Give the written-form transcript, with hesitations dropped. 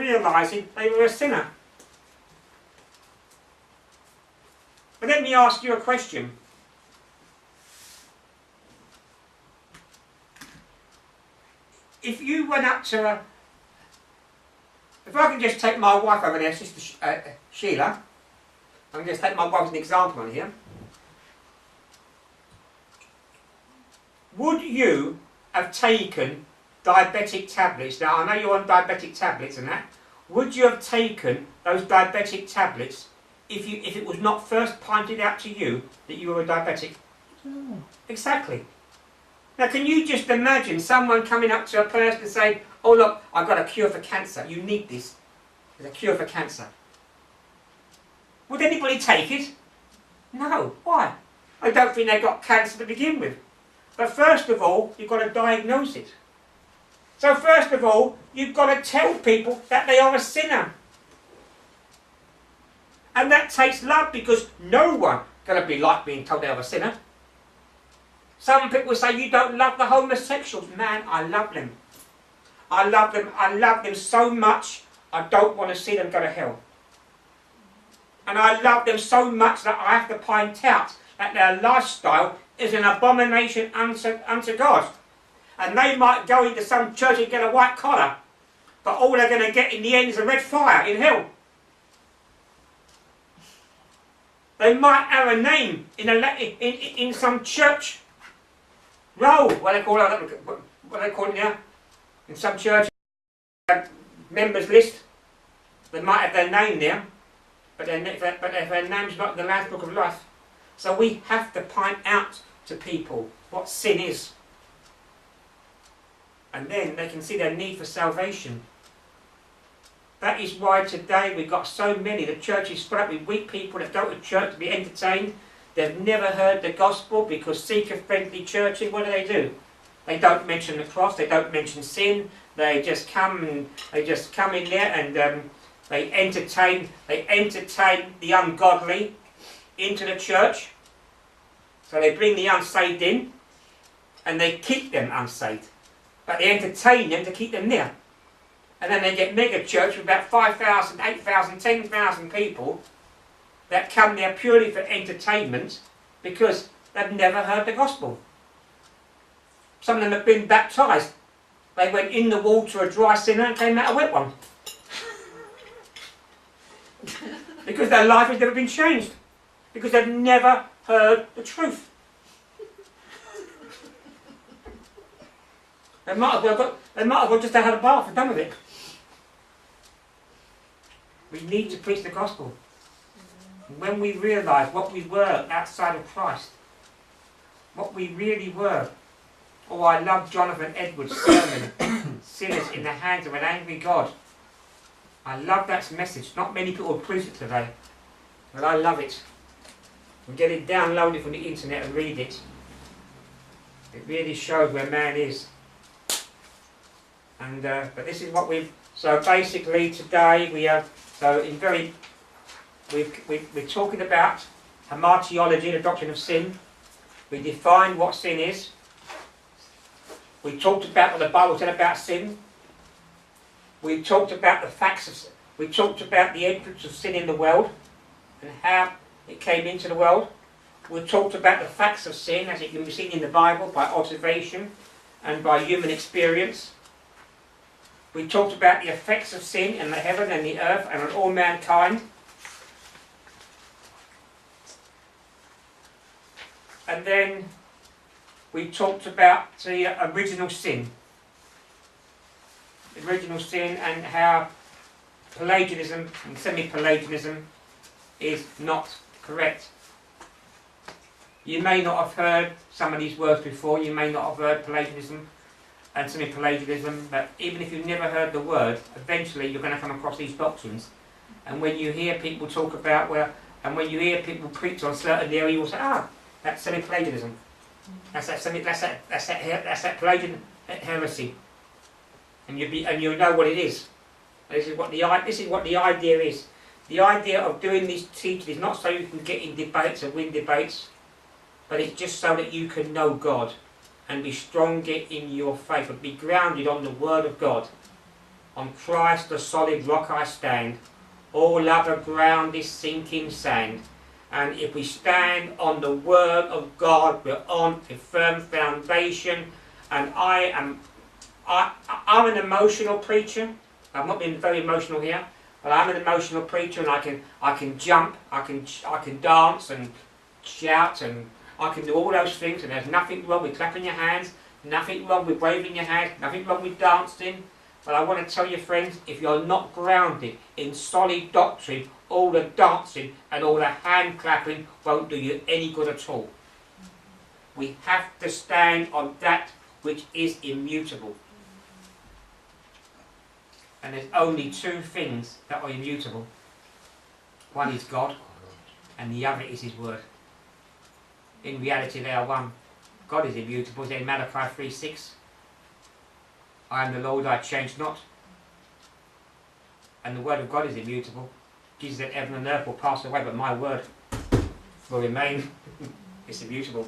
realising they were a sinner. But let me ask you a question. If you went up to a... If I can just take my wife over there, Sister Sheila, I can just take my wife as an example on here. Would you have taken diabetic tablets? Now, I know you're on diabetic tablets and that. Would you have taken those diabetic tablets if it was not first pointed out to you that you were a diabetic? No. Exactly. Now, can you just imagine someone coming up to a person and saying, oh look, I've got a cure for cancer. You need this. There's a cure for cancer. Would anybody take it? No. Why? I don't think they got cancer to begin with. But first of all, you've got to diagnose it. So first of all, you've got to tell people that they are a sinner. And that takes love, because no one going to be like being told they are a sinner. Some people say, you don't love the homosexuals. Man, I love them. I love them. I love them so much, I don't want to see them go to hell. And I love them so much that I have to point out that their lifestyle is an abomination unto God. And they might go into some church and get a white collar, but all they're going to get in the end is a red fire in hell. They might have a name in some church roll, what they call it now, in some church members list. They might have their name there, but their name's not in the Lamb's Book of Life. So we have to point out to people what sin is. And then they can see their need for salvation. That is why today we've got so many. The church is spread up with weak people that go to church to be entertained. They've never heard the gospel, because seeker-friendly churching, what do? They don't mention the cross. They don't mention sin. They just come in there and they entertain the ungodly into the church. So they bring the unsaved in and they keep them unsaved. But they entertain them to keep them there. And then they get mega church with about 5,000, 8,000, 10,000 people that come there purely for entertainment, because they've never heard the gospel. Some of them have been baptised. They went in the water a dry sinner and came out a wet one. Because their life has never been changed. Because they've never heard the truth. They might as well just have had a bath and done with it. We need to preach the gospel. When we realise what we were outside of Christ, what we really were. Oh, I love Jonathan Edwards' sermon, Sinners in the Hands of an Angry God. I love that message. Not many people preach it today, but I love it. And get it downloaded from the internet and read it. It really shows where man is. And but this is what we've. So basically today we have. So in very. We're talking about Hamartiology, the doctrine of sin. We defined what sin is. We talked about what the Bible said about sin. We talked about the facts of. We talked about the entrance of sin in the world and how it came into the world. We talked about the facts of sin as it can be seen in the Bible by observation and by human experience. We talked about the effects of sin in the heaven and the earth and on all mankind. And then we talked about the original sin. The original sin and how Pelagianism and semi-Pelagianism is not correct. You may not have heard some of these words before. You may not have heard Pelagianism and semi-Pelagianism, but even if you've never heard the word, eventually you're going to come across these doctrines. And when you hear people talk about, and when you hear people preach on certain areas, you will say, that's semi-Pelagianism. That's that Pelagian heresy. And you'll know what it is. This is what the idea is. The idea of doing this teaching is not so you can get in debates and win debates, but it's just so that you can know God and be stronger in your faith and be grounded on the Word of God. On Christ the solid rock I stand, all other ground is sinking sand. And if we stand on the word of God, we're on a firm foundation. And I'm an emotional preacher. I've not been very emotional here, but I'm an emotional preacher, and I can jump, I can dance and shout, and I can do all those things. And there's nothing wrong with clapping your hands, nothing wrong with waving your hand, nothing wrong with dancing. But I want to tell you, friends, if you're not grounded in solid doctrine, all the dancing and all the hand clapping won't do you any good at all. We have to stand on that which is immutable. And there's only two things that are immutable. One is God, and the other is His Word. In reality, they are one. God is immutable. It's in Malachi 3:6. I am the Lord, I change not. And the word of God is immutable. Jesus said, heaven and earth will pass away, but my word will remain. It's immutable.